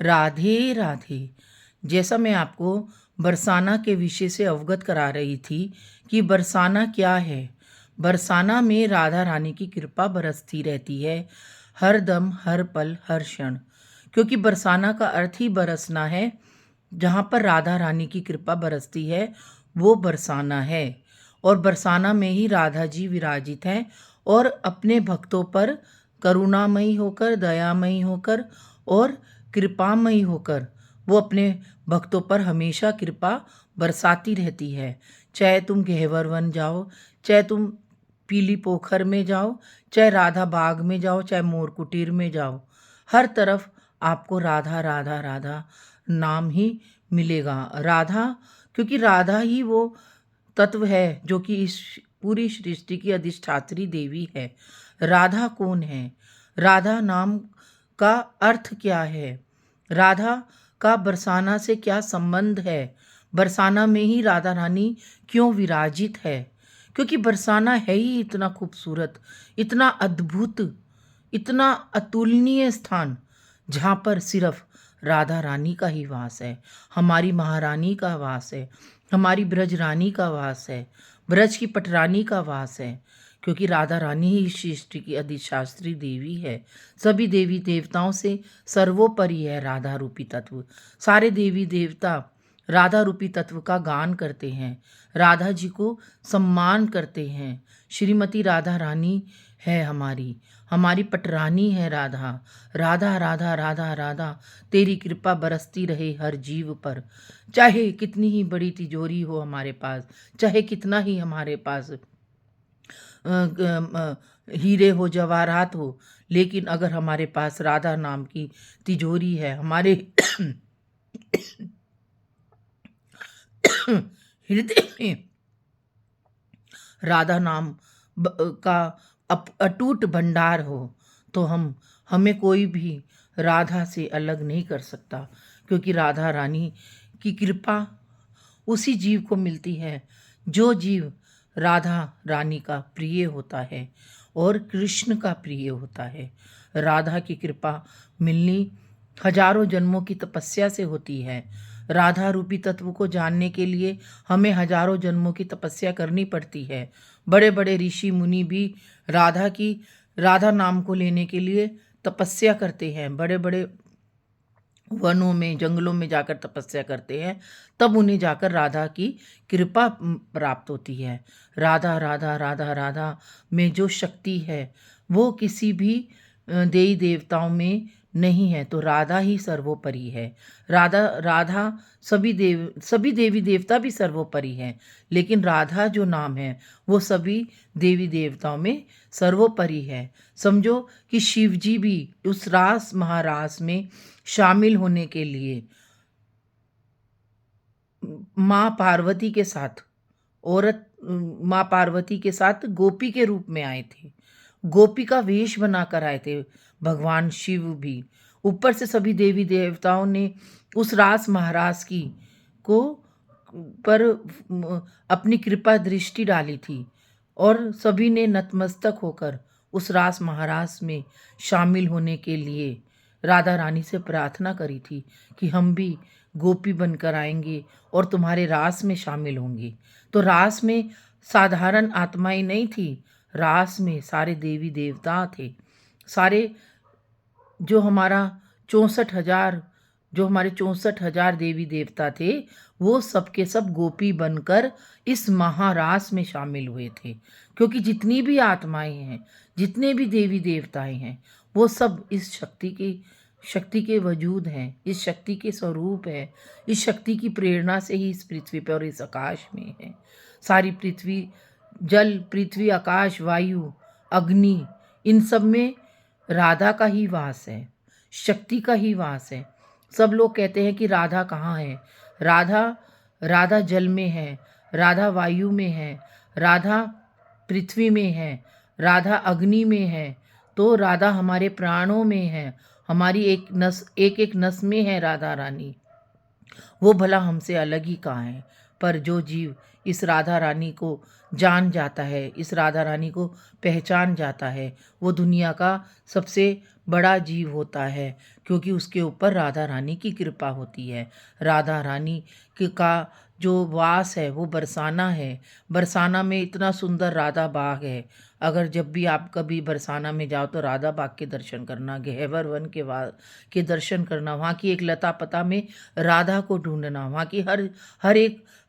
राधे राधे। जैसा मैं आपको बरसाना के विषय से अवगत करा रही थी कि बरसाना क्या है। बरसाना में राधा रानी की कृपा बरसती रहती है, हर दम, हर पल, हर क्षण। क्योंकि बरसाना का अर्थ ही बरसना है। जहाँ पर राधा रानी की कृपा बरसती है वो बरसाना है। और बरसाना में ही राधा जी विराजित हैं और अपने भक्तों पर करुणामयी होकर, दयामयी होकर और कृपामयी होकर वो अपने भक्तों पर हमेशा कृपा बरसाती रहती है। चाहे तुम घेवर वन जाओ, चाहे तुम पीली पोखर में जाओ, चाहे राधा बाग में जाओ, चाहे मोर कुटीर में जाओ, हर तरफ आपको राधा राधा राधा नाम ही मिलेगा। राधा, क्योंकि राधा ही वो तत्व है जो कि इस पूरी सृष्टि की अधिष्ठात्री देवी है। राधा कौन है? राधा नाम का अर्थ क्या है? राधा का बरसाना से क्या संबंध है? बरसाना में ही राधा रानी क्यों विराजित है? क्योंकि बरसाना है ही इतना खूबसूरत, इतना अद्भुत, इतना अतुलनीय स्थान जहाँ पर सिर्फ राधा रानी का ही वास है, हमारी महारानी का वास है, हमारी ब्रज रानी का वास है, ब्रज की पटरानी का वास है। क्योंकि राधा रानी ही सृष्टि की अधिशास्त्री देवी है। सभी देवी देवताओं से सर्वोपरि है राधा रूपी तत्व। सारे देवी देवता राधा रूपी तत्व का गान करते हैं, राधा जी को सम्मान करते हैं। श्रीमती राधा रानी है हमारी, हमारी पटरानी है राधा। राधा राधा राधा राधा, तेरी कृपा बरसती रहे हर जीव पर। चाहे कितनी ही बड़ी तिजोरी हो हमारे पास, चाहे कितना ही हमारे पास हीरे हो, जवाहरात हो, लेकिन अगर हमारे पास राधा नाम की तिजोरी है, हमारे हृदय में राधा नाम का अटूट भंडार हो, तो हमें कोई भी राधा से अलग नहीं कर सकता। क्योंकि राधा रानी की कृपा उसी जीव को मिलती है जो जीव राधा रानी का प्रिय होता है और कृष्ण का प्रिय होता है। राधा की कृपा मिलनी हजारों जन्मों की तपस्या से होती है। राधा रूपी तत्व को जानने के लिए हमें हजारों जन्मों की तपस्या करनी पड़ती है। बड़े बड़े ऋषि मुनि भी राधा नाम को लेने के लिए तपस्या करते हैं, बड़े बड़े वनों में, जंगलों में जाकर तपस्या करते हैं, तब उन्हें जाकर राधा की कृपा प्राप्त होती है। राधा राधा राधा राधा में जो शक्ति है वो किसी भी देवी देवताओं में नहीं है, तो राधा ही सर्वोपरि है। राधा राधा सभी देवी देवता भी सर्वोपरि हैं, लेकिन राधा जो नाम है वो सभी देवी देवताओं में सर्वोपरि है। समझो कि शिव जी भी उस रास महारास में शामिल होने के लिए माँ पार्वती के साथ माँ पार्वती के साथ गोपी के रूप में आए थे। गोपी का वेश बनाकर आए थे भगवान शिव भी। ऊपर से सभी देवी देवताओं ने उस रास महारास की को पर अपनी कृपा दृष्टि डाली थी और सभी ने नतमस्तक होकर उस रास महारास में शामिल होने के लिए राधा रानी से प्रार्थना करी थी कि हम भी गोपी बनकर आएंगे और तुम्हारे रास में शामिल होंगे। तो रास में साधारण आत्माएं नहीं थी, रास में सारे देवी देवता थे। सारे जो हमारा 64,000 जो हमारे 64,000 देवी देवता थे, वो सब के सब गोपी बनकर इस महारास में शामिल हुए थे। क्योंकि जितनी भी आत्माएं हैं, जितने भी देवी देवताएं हैं, वो सब इस शक्ति के वजूद हैं, इस शक्ति के स्वरूप है। इस शक्ति की प्रेरणा से ही इस पृथ्वी पर और इस आकाश में है। सारी पृथ्वी, जल, पृथ्वी, आकाश, वायु, अग्नि, इन सब में राधा का ही वास है, शक्ति का ही वास है। सब लोग कहते हैं कि राधा कहाँ है? राधा जल में है, राधा वायु में है, राधा पृथ्वी में है, राधा अग्नि में है, तो राधा हमारे प्राणों में है, हमारी एक एक नस में है राधा रानी। वो भला हमसे अलग ही कहाँ है? पर जो जीव इस राधा रानी को जान जाता है, इस राधा रानी को पहचान जाता है, वो दुनिया का सबसे बड़ा जीव होता है, क्योंकि उसके ऊपर राधा रानी की कृपा होती है। राधा रानी का जो वास है वो बरसाना है। बरसाना में इतना सुंदर राधा बाग है। अगर जब भी आप कभी बरसाना में जाओ तो राधा बाग के दर्शन करना, गहेवर वन के दर्शन करना, वहाँ की एक लता पता में राधा को ढूंढना, वहाँ की हर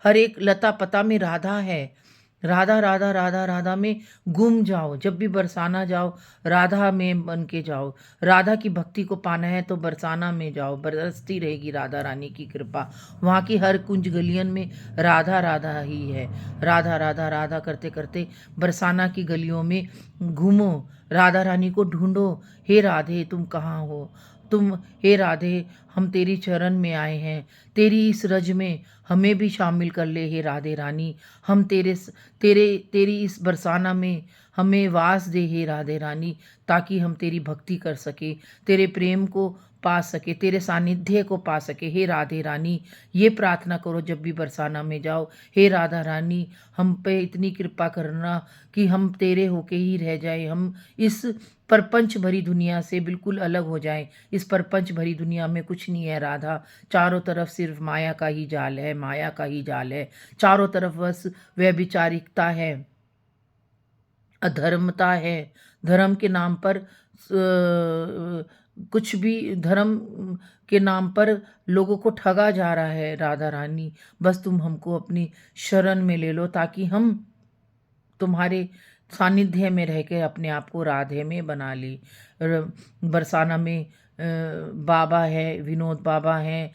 एक लता पता में राधा है। राधा राधा राधा राधा में गुम जाओ। जब भी बरसाना जाओ राधा में बन के जाओ। राधा की भक्ति को पाना है तो बरसाना में जाओ, बरसती रहेगी राधा रानी की कृपा। वहाँ की हर कुंज गलियन में राधा राधा ही है। राधा राधा राधा करते करते बरसाना की गलियों में घूमो, राधा रानी को ढूंढो। हे राधे तुम कहाँ हो? तुम, हे राधे हम तेरी चरण में आए हैं, तेरी इस रज में हमें भी शामिल कर ले। हे राधे रानी, हम तेरी इस बरसाना में हमें वास दे। हे राधे रानी, ताकि हम तेरी भक्ति कर सके, तेरे प्रेम को पा सके, तेरे सानिध्य को पा सके। हे राधे रानी, ये प्रार्थना करो जब भी बरसाना में जाओ। हे राधा रानी, हम पे इतनी कृपा करना कि हम तेरे होके ही रह जाए, हम इस परपंच भरी दुनिया से बिल्कुल अलग हो जाएं। इस परपंच भरी दुनिया में कुछ नहीं है राधा, चारों तरफ सिर्फ माया का ही जाल है, माया का ही जाल है। चारों तरफ बस व्यभिचारिकता है, अधर्मता है। धर्म के नाम पर कुछ भी, धर्म के नाम पर लोगों को ठगा जा रहा है। राधा रानी, बस तुम हमको अपनी शरण में ले लो, ताकि हम तुम्हारे सानिध्य में रह के अपने आप को राधे में बना ली। बरसाना में बाबा है, विनोद बाबा हैं,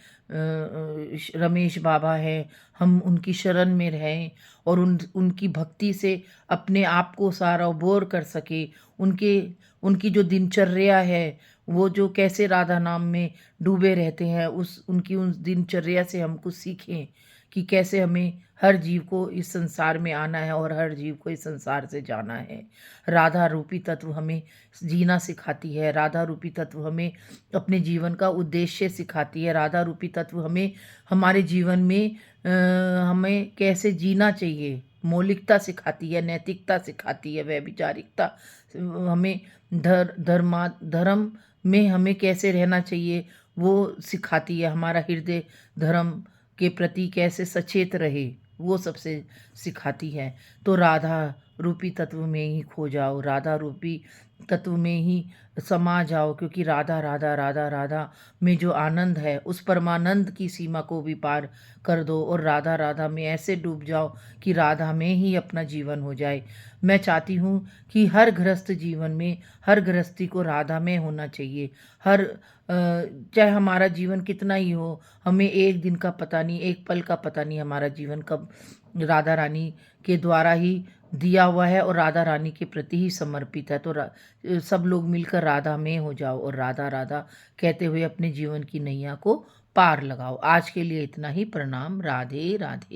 रमेश बाबा हैं। हम उनकी शरण में रहें और उनकी भक्ति से अपने आप को साराबोर कर सके। उनकी जो दिनचर्या है, वो जो कैसे राधा नाम में डूबे रहते हैं, उस दिनचर्या से हम कुछ सीखें कि कैसे हमें हर जीव को इस संसार में आना है और हर जीव को इस संसार से जाना है। राधा रूपी तत्व हमें जीना सिखाती है। राधा रूपी तत्व हमें अपने जीवन का उद्देश्य सिखाती है। राधा रूपी तत्व हमें हमारे जीवन में हमें कैसे जीना चाहिए, मौलिकता सिखाती है, नैतिकता सिखाती है, व्यभिचारिकता हमें धर्म में हमें कैसे रहना चाहिए वो सिखाती है। हमारा हृदय धर्म के प्रति कैसे सचेत रहे वो सबसे सिखाती है। तो राधा रूपी तत्व में ही खो जाओ, राधा रूपी तत्व में ही समा जाओ, क्योंकि राधा राधा राधा राधा में जो आनंद है उस परमानंद की सीमा को भी पार कर दो और राधा राधा में ऐसे डूब जाओ कि राधा में ही अपना जीवन हो जाए। मैं चाहती हूँ कि हर गृहस्थ जीवन में, हर गृहस्थी को राधा में होना चाहिए। चाहे हमारा जीवन कितना ही हो, हमें एक दिन का पता नहीं, एक पल का पता नहीं हमारा जीवन कब राधा रानी के द्वारा ही दिया हुआ है और राधा रानी के प्रति ही समर्पित है। तो सब लोग मिलकर राधा में हो जाओ और राधा राधा कहते हुए अपने जीवन की नैया को पार लगाओ। आज के लिए इतना ही। प्रणाम। राधे राधे।